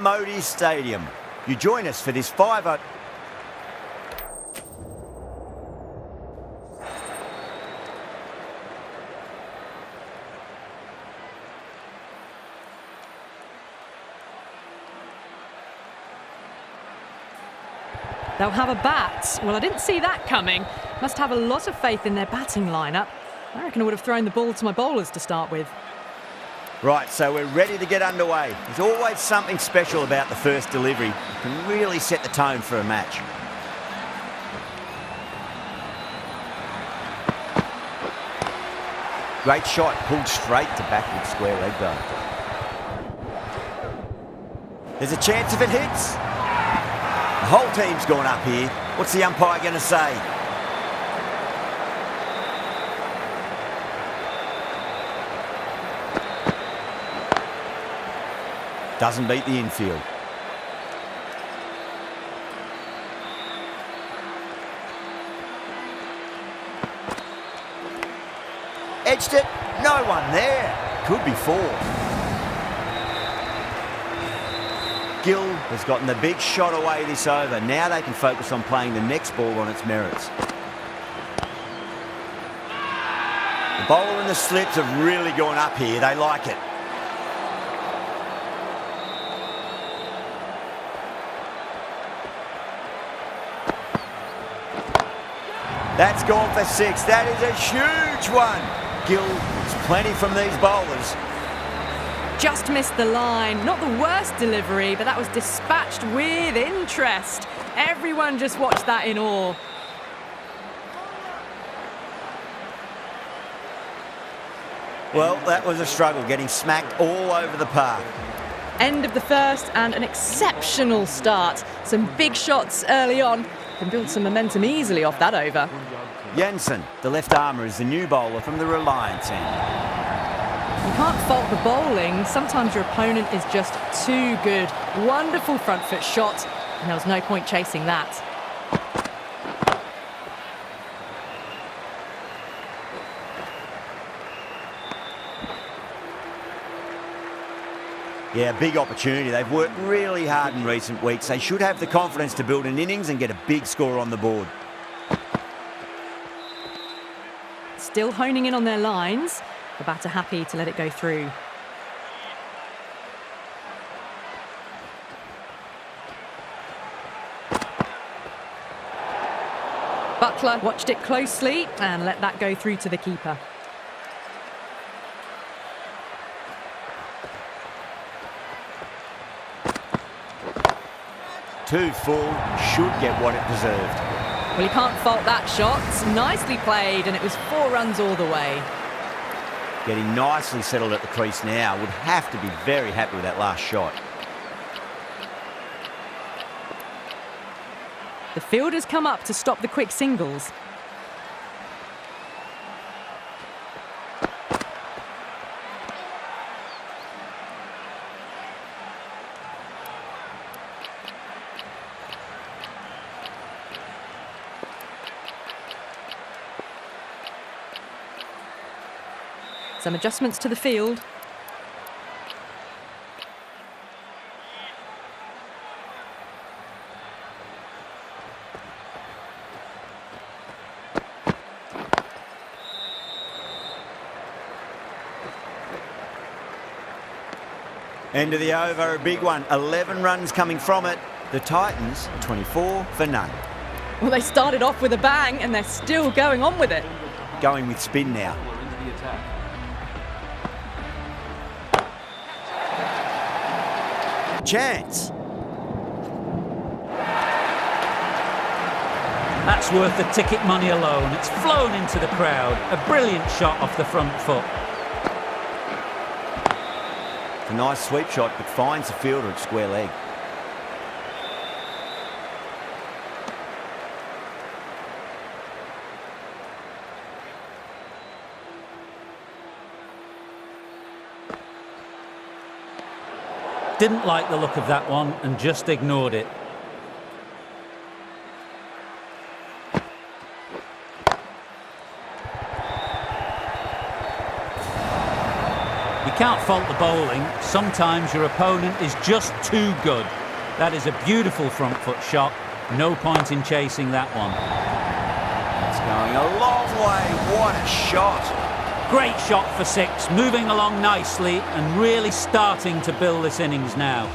Modi Stadium. You join us for this 5-0. They'll have a bat. Well, I didn't see that coming. Must have a lot of faith in their batting lineup. I reckon I would have thrown the ball to my bowlers to start with. Right, so we're ready to get underway. There's always something special about the first delivery. It can really set the tone for a match. Great shot, pulled straight to backward square leg though. There's a chance if it hits. The whole team's gone up here. What's the umpire going to say? Doesn't beat the infield. Edged it. No one there. Could be 4. Gill has gotten the big shot away this over. Now they can focus on playing the next ball on its merits. The bowler and the slips have really gone up here. They like it. That's gone for 6. That is a huge one. Gill gets plenty from these bowlers. Just missed the line. Not the worst delivery, but that was dispatched with interest. Everyone just watched that in awe. Well, that was a struggle, getting smacked all over the park. End of the first and an exceptional start. Some big shots early on. Can build some momentum easily off that over. Jensen, the left armour, is the new bowler from the Reliance end. You can't fault the bowling. Sometimes your opponent is just too good. Wonderful front foot shot, and there was no point chasing that. Yeah, big opportunity. They've worked really hard in recent weeks. They should have the confidence to build an innings and get a big score on the board. Still honing in on their lines. The batter happy to let it go through. Buttler watched it closely and let that go through to the keeper. Too full, should get what it deserved. Well, you can't fault that shot. Nicely played, and it was 4 runs all the way. Getting nicely settled at the crease now. Would have to be very happy with that last shot. The fielders come up to stop the quick singles. Some adjustments to the field. End of the over, a big one. 11 runs coming from it. The Titans, 24 for none. Well, they started off with a bang, and they're still going on with it. Going with spin now. Chance. That's worth the ticket money alone. It's flown into the crowd. A brilliant shot off the front foot. It's a nice sweep shot, but finds the fielder at square leg. Didn't like the look of that one and just ignored it. can't fault the bowling. Sometimes your opponent is just too good. That is a beautiful front foot shot. No point in chasing that one. It's going a long way. What a shot. Great shot for 6, moving along nicely and really starting to build this innings now.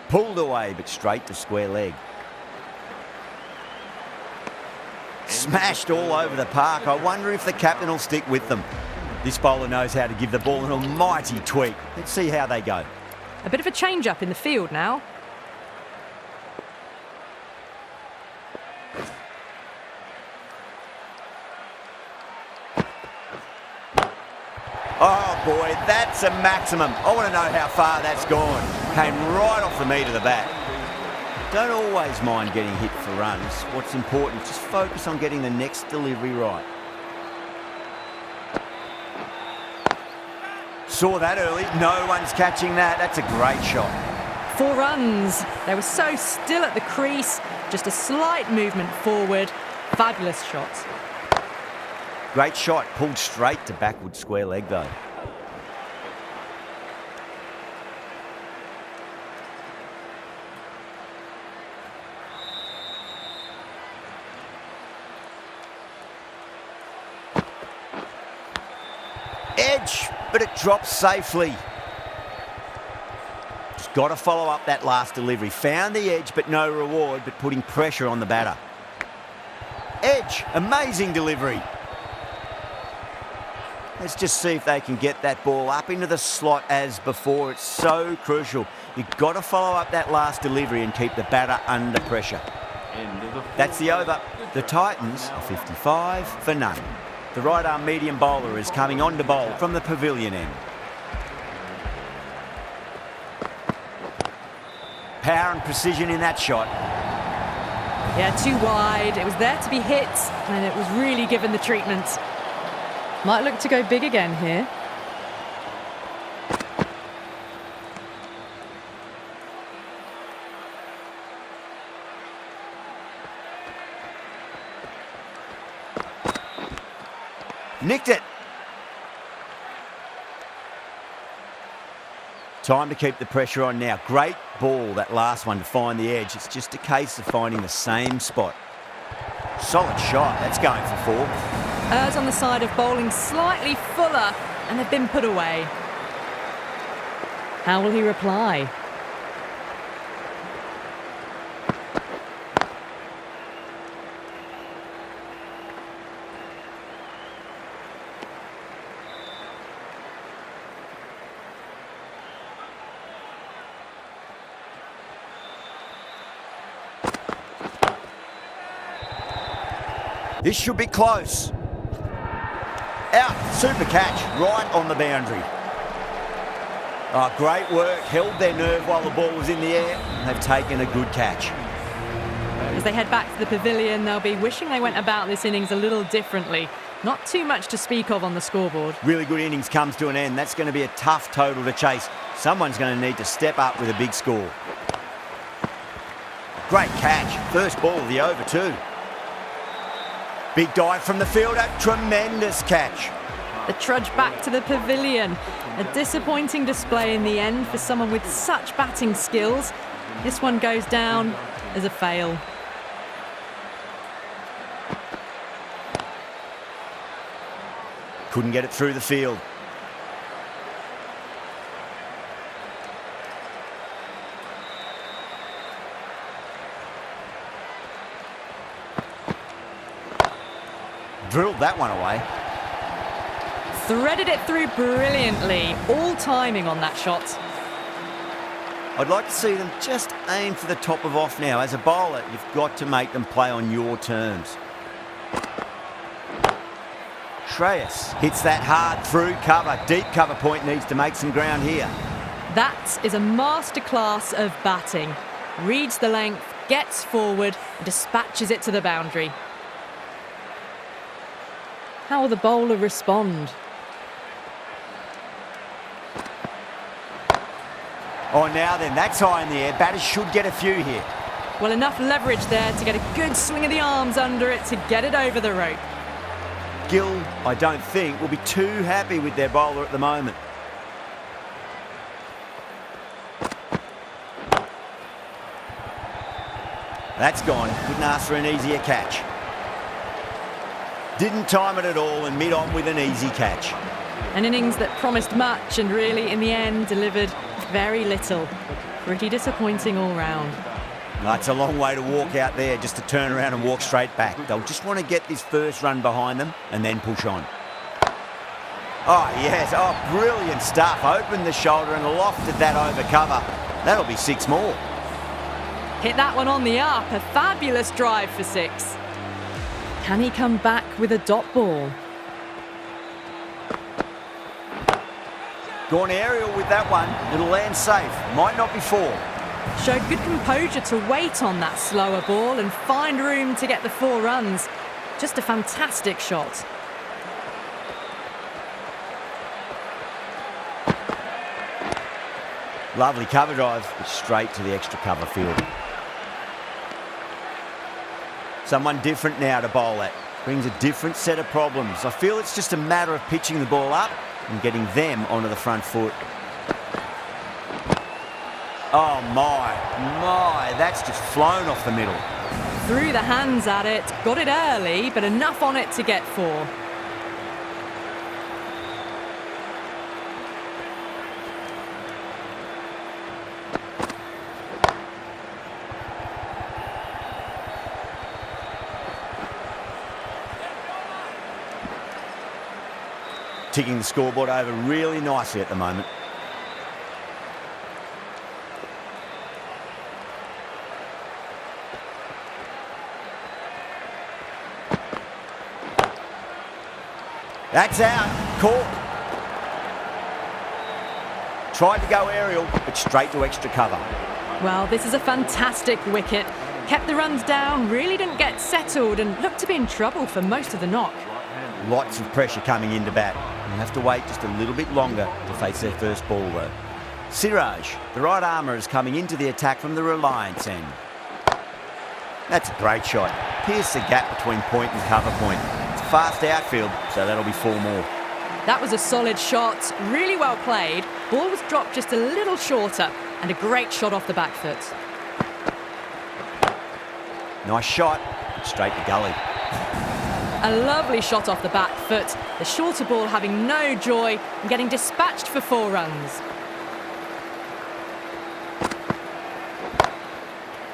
Pulled away, but straight to square leg. Smashed all over the park. I wonder if the captain will stick with them. This bowler knows how to give the ball an almighty tweak. Let's see how they go. A bit of a change-up in the field now. Oh boy, that's a maximum. I want to know how far that's gone. Came right off the meat of the bat. Don't always mind getting hit for runs. What's important, just focus on getting the next delivery right. Saw that early. No one's catching that. That's a great shot. 4 runs. They were so still at the crease. Just a slight movement forward. Fabulous shot. Great shot. Pulled straight to backward square leg though. Edge, but it drops safely. Just got to follow up that last delivery. Found the edge, but no reward, but putting pressure on the batter. Edge, amazing delivery. Let's just see if they can get that ball up into the slot as before. It's so crucial. You've got to follow up that last delivery and keep the batter under pressure. That's the over. The Titans are 55 for none. The right-arm medium bowler is coming on to bowl from the pavilion end. Power and precision in that shot. Yeah, too wide. It was there to be hit, and it was really given the treatment. Might look to go big again here. Nicked it. Time to keep the pressure on now. Great ball, that last one, to find the edge. It's just a case of finding the same spot. Solid shot. That's going for 4. Errs on the side of bowling slightly fuller, and they've been put away. How will he reply? This should be close. Out, super catch, right on the boundary. Oh, great work, held their nerve while the ball was in the air. They've taken a good catch. As they head back to the pavilion, they'll be wishing they went about this innings a little differently. Not too much to speak of on the scoreboard. Really good innings comes to an end. That's going to be a tough total to chase. Someone's going to need to step up with a big score. Great catch, first ball of the over too. Big dive from the fielder, tremendous catch. The trudge back to the pavilion. A disappointing display in the end for someone with such batting skills. This one goes down as a fail. Couldn't get it through the field. Drilled that one away. Threaded it through brilliantly. All timing on that shot. I'd like to see them just aim for the top of off now. As a bowler, you've got to make them play on your terms. Shreyas hits that hard through cover. Deep cover point needs to make some ground here. That is a masterclass of batting. Reads the length, gets forward, and dispatches it to the boundary. How will the bowler respond? Oh, now then, that's high in the air. Batters should get a few here. Well, enough leverage there to get a good swing of the arms under it to get it over the rope. Gill, I don't think, will be too happy with their bowler at the moment. That's gone. Couldn't ask for an easier catch. Didn't time it at all and mid-on with an easy catch. An innings that promised much and really, in the end, delivered very little. Pretty disappointing all round. It's a long way to walk out there just to turn around and walk straight back. They'll just want to get this first run behind them and then push on. Oh, yes. Oh, brilliant stuff. Opened the shoulder and lofted that over cover. That'll be 6 more. Hit that one on the up. A fabulous drive for 6. Can he come back with a dot ball? Gone aerial with that one. It'll land safe. Might not be 4. Showed good composure to wait on that slower ball and find room to get the 4 runs. Just a fantastic shot. Lovely cover drive, but straight to the extra cover field. Someone different now to bowl at. Brings a different set of problems. I feel it's just a matter of pitching the ball up and getting them onto the front foot. Oh my, that's just flown off the middle. Threw the hands at it, got it early, but enough on it to get 4. Ticking the scoreboard over really nicely at the moment. That's out. Caught. Tried to go aerial, but straight to extra cover. Well, this is a fantastic wicket. Kept the runs down, really didn't get settled and looked to be in trouble for most of the knock. Lots of pressure coming into bat. They'll have to wait just a little bit longer to face their first ball, though. Siraj, the right armour, is coming into the attack from the Reliance end. That's a great shot. Pierce the gap between point and cover point. It's a fast outfield, so that'll be 4 more. That was a solid shot, really well played. Ball was dropped just a little shorter and a great shot off the back foot. Nice shot, straight to gully. A lovely shot off the back foot. The shorter ball having no joy and getting dispatched for 4 runs.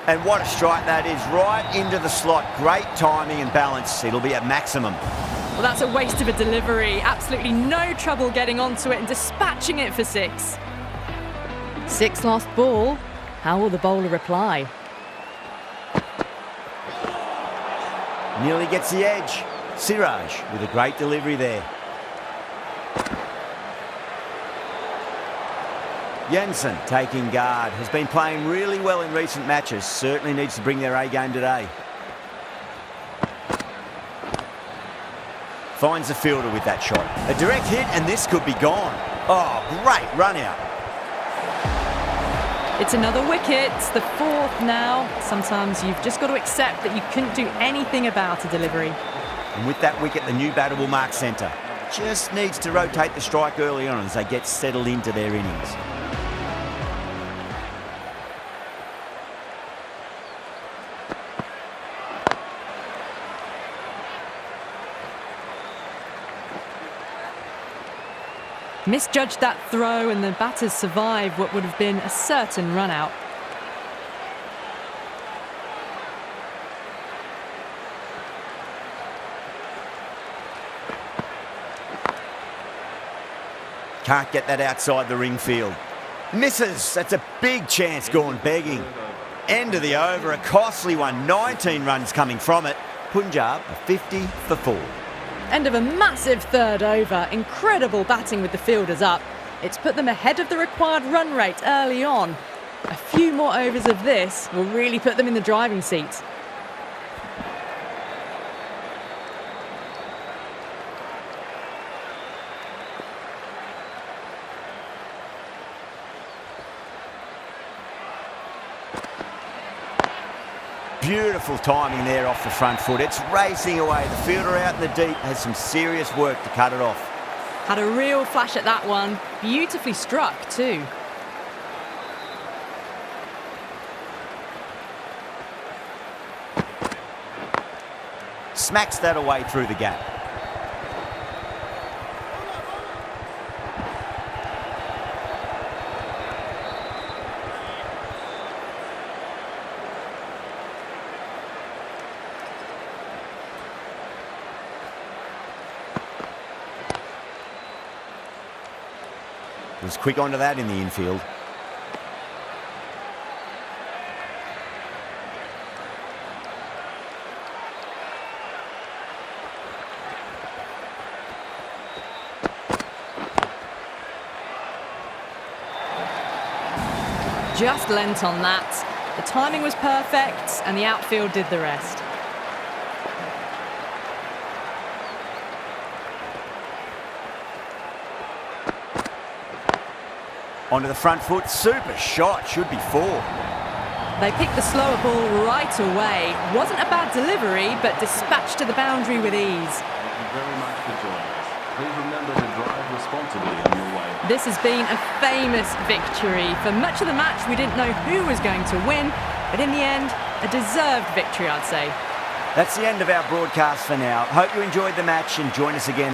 And what a strike that is, right into the slot. Great timing and balance. It'll be at maximum. Well, that's a waste of a delivery. Absolutely no trouble getting onto it and dispatching it for 6. 6 last ball. How will the bowler reply? Nearly gets the edge. Siraj with a great delivery there. Jensen taking guard. Has been playing really well in recent matches. Certainly needs to bring their A game today. Finds the fielder with that shot. A direct hit and this could be gone. Oh, great run out. It's another wicket, the 4th now. Sometimes you've just got to accept that you couldn't do anything about a delivery. And with that wicket, the new batter will mark centre. Just needs to rotate the strike early on as they get settled into their innings. Misjudged that throw and the batters survived what would have been a certain run out. Can't get that outside the ring field. Misses. That's a big chance gone begging. End of the over, a costly one. 19 runs coming from it. Punjab a 50 for 4. End of a massive 3rd over. Incredible batting with the fielders up. It's put them ahead of the required run rate early on. A few more overs of this will really put them in the driving seat. Beautiful timing there off the front foot. It's racing away. The fielder out in the deep has some serious work to cut it off. Had a real flash at that one. Beautifully struck too. Smacks that away through the gap. Was quick onto that in the infield. Just lent on that. The timing was perfect and the outfield did the rest. Onto the front foot, super shot, should be 4. They picked the slower ball right away. Wasn't a bad delivery, but dispatched to the boundary with ease. Thank you very much for joining us. Please remember to drive responsibly on your way. This has been a famous victory. For much of the match, we didn't know who was going to win, but in the end, a deserved victory, I'd say. That's the end of our broadcast for now. Hope you enjoyed the match and join us again